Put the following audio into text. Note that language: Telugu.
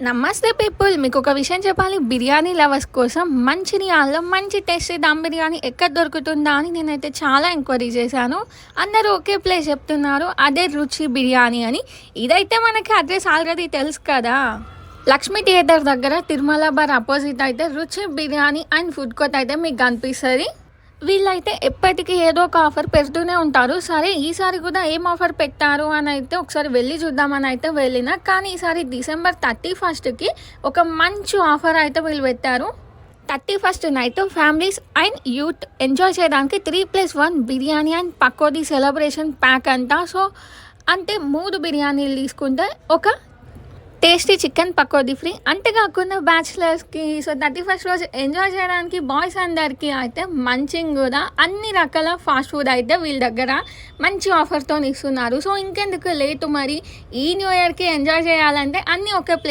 నమస్తే పీపుల్, మీకు ఒక విషయం చెప్పాలి. బిర్యానీ లవర్స్ కోసం మంచిర్యాలలో మంచి టేస్టీ దమ్ బిర్యానీ ఎక్కడ దొరుకుతుందా అని నేనైతే చాలా ఎంక్వైరీ చేశాను. అందరూ ఒకే ప్లేస్ చెప్తున్నారు, అదే రుచి బిర్యానీ అని. ఇదైతే మనకి అడ్రస్ ఆల్రెడీ తెలుసు కదా, లక్ష్మీ థియేటర్ దగ్గర తిరుమల బార్ అపోజిట్ అయితే రుచి బిర్యానీ అండ్ ఫుడ్ కోర్ట్ అయితే మీకు కనిపిస్తుంది. వీళ్ళైతే ఎప్పటికీ ఏదో ఒక ఆఫర్ పెడుతూనే ఉంటారు. సరే, ఈసారి కూడా ఏం ఆఫర్ పెట్టారు అని అయితే ఒకసారి వెళ్ళి చూద్దామని అయితే వెళ్ళిన. కానీ ఈసారి డిసెంబర్ 31కి ఒక మంచి ఆఫర్ అయితే వీళ్ళు పెట్టారు. 31st night families and youth enjoy చేయడానికి 3+1 biryani and pakodi celebration pack అంట. సో అంటే 3 బిర్యానీలు తీసుకుంటే ఒక టేస్టీ చికెన్ పకోడీ ఫ్రీ. అంతేకాకుండా బ్యాచిలర్స్కి సో 31st రోజు ఎంజాయ్ చేయడానికి బాయ్స్ అందరికీ అయితే మంచిగా కూడా అన్ని రకాల ఫాస్ట్ ఫుడ్ అయితే వీళ్ళ దగ్గర మంచి ఆఫర్తో ఇస్తున్నారు. సో ఇంకెందుకు లేటు, మరి ఈ న్యూ ఇయర్కి ఎంజాయ్ చేయాలంటే అన్నీ ఒకే ప్లేస్